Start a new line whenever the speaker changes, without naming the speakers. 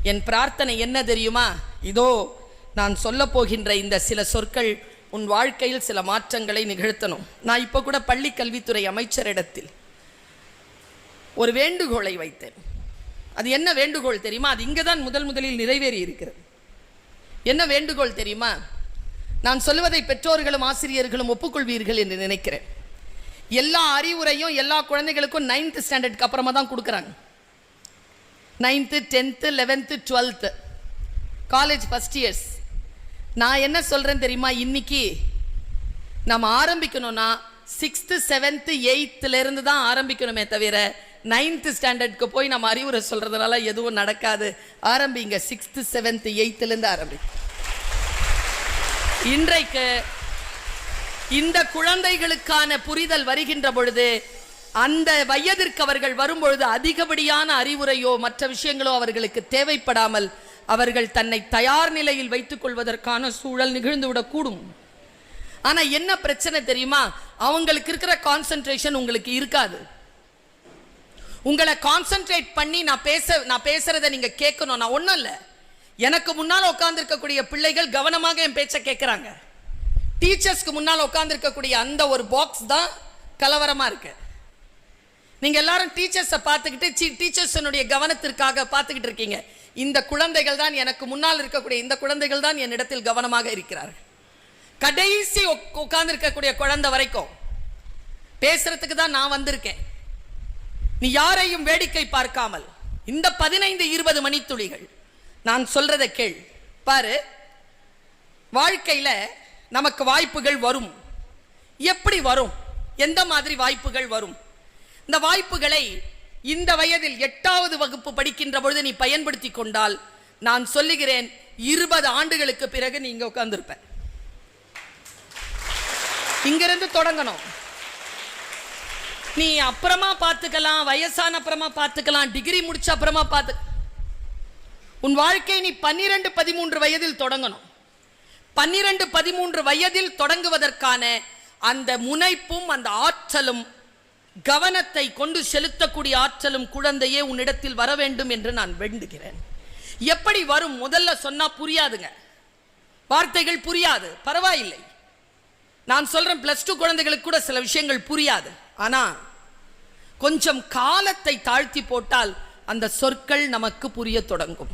என் பிரார்த்தனை என்ன தெரியுமா? இதோ நான் சொல்ல போகின்ற இந்த சில சொற்கள் உன் வாழ்க்கையில் சில மாற்றங்களை நிகழ்த்தணும். நான் இப்போ கூட பள்ளி கல்வித்துறை அமைச்சரிடத்தில் ஒரு வேண்டுகோளை வைத்தேன். அது என்ன வேண்டுகோள் தெரியுமா? அது இங்கே தான் முதலில் நிறைவேறி இருக்கிறது. என்ன வேண்டுகோள் தெரியுமா? நான் சொல்லுவதை பெற்றோர்களும் ஆசிரியர்களும் ஒப்புக்கொள்வீர்கள் என்று நினைக்கிறேன். எல்லா அறிவுரையும் எல்லா குழந்தைகளுக்கும் 9th ஸ்டாண்டர்டுக்கு அப்புறமா தான் கொடுக்குறாங்க. 9th 10th 11th 12th college first years. நான் என்ன சொல்கிறேன் தெரியுமா? இன்னைக்கு நம்ம ஆரம்பிக்கணும்னா 6th 7th 8th தான் ஆரம்பிக்கணுமே தவிர 9th ஸ்டாண்டர்டுக்கு போய் நம்ம அறிவுரை சொல்கிறதுனால எதுவும் நடக்காது. ஆரம்பிங்க 6th 7th 8th ஆரம்பிங்க. இன்றைக்கு இந்த குழந்தைகளுக்கான புரிதல் வருகின்ற பொழுது, அந்த வயதிற்கு அவர்கள் வரும்பொழுது அதிகப்படியான அறிவுரையோ மற்ற விஷயங்களோ அவர்களுக்கு தேவைப்படாமல் அவர்கள் தன்னை தயார் நிலையில் வைத்துக் கொள்வதற்கான சூழல் நிகழ்ந்துவிடக்கூடும். ஆனா என்ன பிரச்சனை தெரியுமா? அவங்களுக்கு இருக்கிற கான்சென்ட்ரேஷன் உங்களுக்கு இருக்காது. உங்களை கான்சென்ட்ரேட் பண்ணி நான் பேசுறதை நீங்க கேட்கணும். நான் ஒன்றும் இல்லை, எனக்கு முன்னால் உட்கார்ந்து இருக்கக்கூடிய பிள்ளைகள் கவனமாக என் பேச்சை கேட்குறாங்க. டீச்சர்ஸ்க்கு முன்னால் உட்கார்ந்து இருக்கக்கூடிய அந்த ஒரு பாக்ஸ் தான் கலவரமா இருக்கு. நீங்க எல்லாரும் டீச்சர்ஸை பார்த்துக்கிட்டு டீச்சர்ஸனுடைய கவனத்திற்காக பார்த்துக்கிட்டு இருக்கீங்க. இந்த குழந்தைகள் தான், எனக்கு முன்னால் இருக்கக்கூடிய இந்த குழந்தைகள் தான் என்னிடத்தில் கவனமாக இருக்கிறார்கள். கடைசி உட்கார்ந்து இருக்கக்கூடிய குழந்தை வரைக்கும் பேசுறதுக்கு தான் நான் வந்திருக்கேன். நீ யாரையும் வேடிக்கை பார்க்காமல் இந்த 15-20 மணித்துளிகள் நான் சொல்றதை கேள். பாரு, வாழ்க்கையில நமக்கு வாய்ப்புகள் வரும். எப்படி வரும்? எந்த மாதிரி வாய்ப்புகள் வரும்? இந்த வாய்ப்புகளை இந்த வயதில் 8வது வகுப்பு படிக்கின்ற பொழுது நீ பயன்படுத்தி கொண்டால், நான் சொல்லுகிறேன், 20 ஆண்டுகளுக்கு பிறகு நீங்க உட்கார்ந்திருப்ப. இங்கிருந்து தொடங்கணும். நீ அப்புறமா பார்த்துக்கலாம், வயசான அப்புறமா பார்த்துக்கலாம், டிகிரி முடிச்ச அப்புறமா பார்த்து. உன் வாழ்க்கை நீ 12-13 வயதில் தொடங்கணும். 12-13 வயதில் தொடங்குவதற்கான அந்த முனைப்பும் அந்த ஆற்றலும் கவனத்தை கொண்டு செலுத்தக்கூடிய ஆற்றலும் குழந்தையே உன்னிடத்தில் வர வேண்டும் என்று நான் வேண்டுகிறேன். எப்படி வரும்? முதல்ல சொன்னா புரியாதுங்க, வார்த்தைகள் புரியாது, பரவாயில்லை. நான் சொல்றேன், +2 குழந்தைகளுக்கு கூட சில விஷயங்கள் புரியாது. ஆனா கொஞ்சம் காலத்தை தாழ்த்தி போட்டால் அந்த சொற்கள் நமக்கு புரிய தொடங்கும்.